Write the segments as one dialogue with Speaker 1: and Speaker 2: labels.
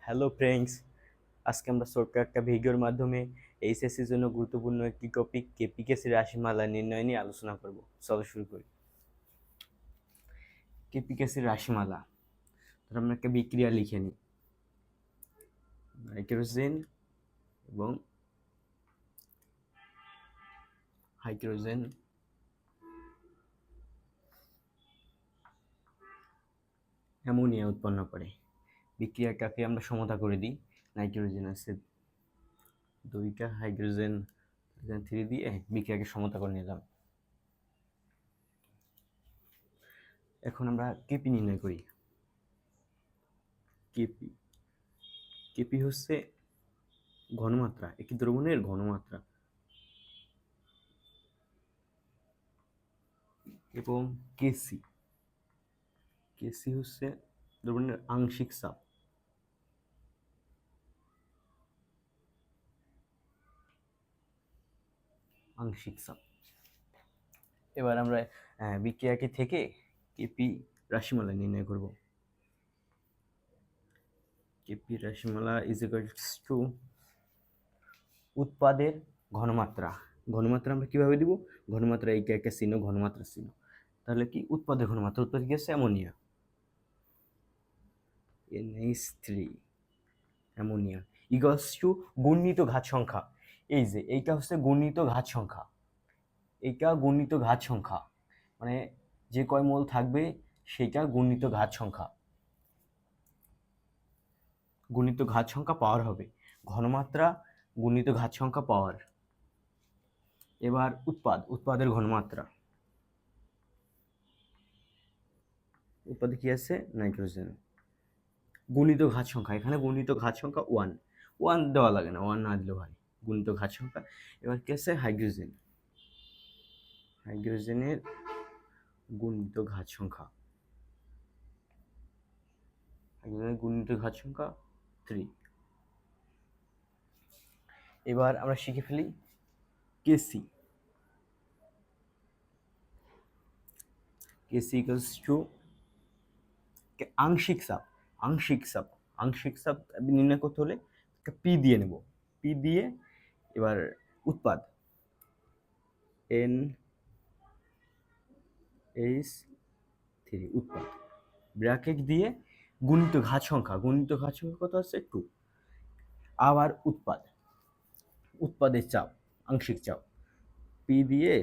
Speaker 1: Hello friends, আজকে আমরা ছোট্ট একটা ভিডিওর মাধ্যমে এইচএসসির জন্য গুরুত্বপূর্ণ একটি টপিক কেপিকেসি রাশিমালা নির্ণয় নিয়ে আলোচনা করব। চলো শুরু করি। কেপিকেসি রাশিমালা, ধর আমরা একটা বিক্রিয়া লিখে নিই। নাইট্রোজেন এবং হাইড্রোজেন অ্যামোনিয়া উৎপন্ন করে। বিক্রিয়াটাকে আমরা সমতা করে দিই। নাইট্রোজেন আছে দুইটা, হাইড্রোজেন 3 দিয়ে বিক্রিয়াকে সমতা করে নিলাম। এখন আমরা কেপি নির্ণয় করি। কেপি কেপি হচ্ছে ঘনমাত্রা, একটি দ্রবণের ঘনমাত্রা, এবং কেসি কেসি হচ্ছে দ্রবণের আংশিক চাপ। এবার আমরা বিক্রিয়াটি থেকে কেপি রাশিমালা নির্ণয় করব। কেপি রাশিমালা ইজ ইকুয়ালস টু উৎপাদের ঘনমাত্রা। ঘনমাত্রা আমরা কিভাবে দিব? ঘনমাত্রা এইটা একটা চিহ্ন, ঘনমাত্রা চিহ্ন। তাহলে কি উৎপাদের ঘনমাত্রা? উৎপাদ কি আছে? Ammonia, NH3 ammonia equals to গুণিত ঘাত সংখ্যা। এই যে এইটা হচ্ছে গুণিত ঘাত সংখ্যা, এইটা গুণিত ঘাত সংখ্যা, মানে যে কয় মোল থাকবে সেটা গুণিত ঘাত সংখ্যা। গুণিত ঘাত সংখ্যা পাওয়ার হবে, ঘনমাত্রা গুণিত ঘাত সংখ্যা পাওয়ার। এবার উৎপাদের ঘনমাত্রা। উৎপাদে কি আছে? নাইট্রোজেন গুণিত ঘাত সংখ্যা। এখানে গুণিত ঘাত সংখ্যা 1 দেওয়া লাগে না, 1 না দিলেও হয়, গুণিত ঘাত সংখ্যা। এবার কি আছে? হাইড্রোজেনের গুণিত ঘাত সংখ্যা। হাইড্রোজেনের গুণিত ঘাত সংখ্যা 3। এবার আমরা শিখে ফেলি কেসি ইকুয়ালস টু আংশিক চাপ। আংশিক চাপ নির্ণয় করতে হলে পি দিয়ে নেব। পি দিয়ে এবার উৎপাদ NH3 উৎপাদ, ব্র্যাকেট দিয়ে গুণিত ঘাত সংখ্যা কত আছে? 2। আবার উৎপাদের চাপ, আংশিক চাপ, পি দিয়ে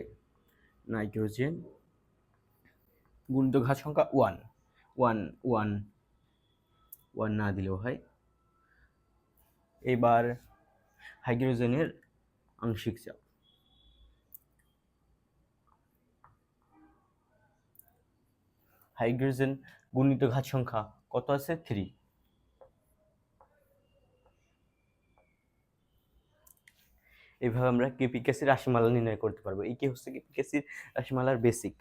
Speaker 1: নাইট্রোজেন গুণিত ঘাত সংখ্যা 1 না দিলেও হয়। এবার হাইড্রোজেনের আংশিক চাপ, হাইড্রোজেন গুণিত ঘাত সংখ্যা কত আছে? 3। এইভাবে আমরা কেপিকেসির রাশিমালা নির্ণয় করতে পারবো। এই কি হচ্ছে কেপিকেসির রাশিমালার বেসিক।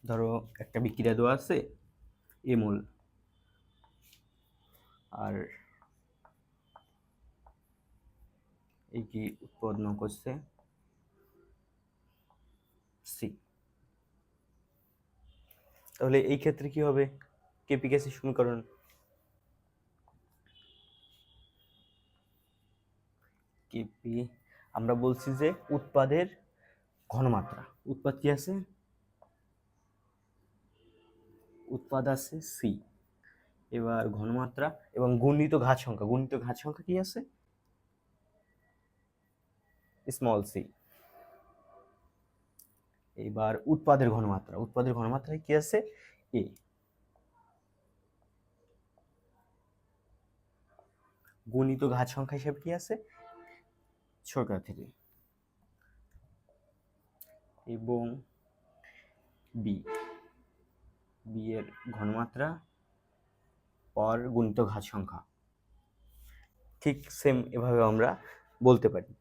Speaker 1: ধরো একটা বিক্রিয়া দেওয়া আছে, এ মোল, আর এই কি উৎপন্ন করছে সি। তাহলে এই ক্ষেত্রে কি হবে? কেপিকেসি সমীকরণ কেপি, আমরা বলছি যে উৎপাদের ঘনমাত্রা। উৎপাদ কি আছে? উৎপাদ আছে সি। এবার ঘনমাত্রা এবং গুণিত ঘাত সংখ্যা কি আছে? Small c. এবার উৎপাদের ঘনমাত্রায় কি আছে? এ। গুণিত ঘাত সংখ্যা হিসেবে কি আছে? ছোট থেকে। এবং বি এর ঘনমাত্রা পর গুণিত ঘাত সংখ্যা। ঠিক সেম এভাবে আমরা বলতে পারি।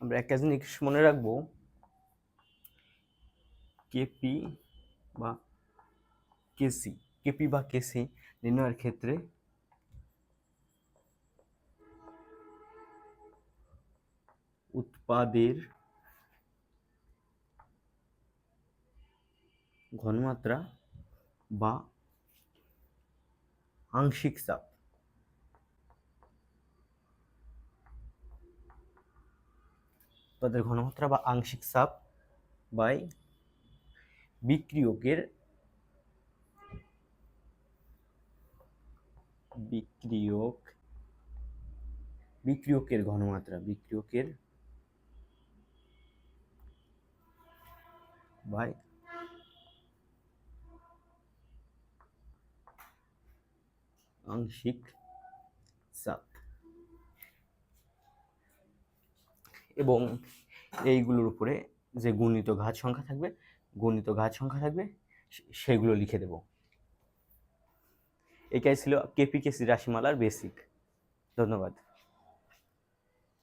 Speaker 1: আমরা একটা জিনিস মনে রাখবো, কেপি বা কেসি নির্ণয়ের ক্ষেত্রে উৎপাদের ঘনমাত্রা বা আংশিক চাপ। তাদের ঘনমাত্রা বা আংশিক চাপ বাই বিক্রিয়কের ঘনমাত্রা, বিক্রিয়কের বাই আংশিক চাপ। এবং এইগুলোর উপরে যে গুণিত ঘাত সংখ্যা থাকবে সেগুলো লিখে দেব। এটাই ছিল কেপিকেসি রাশিমালার বেসিক। ধন্যবাদ।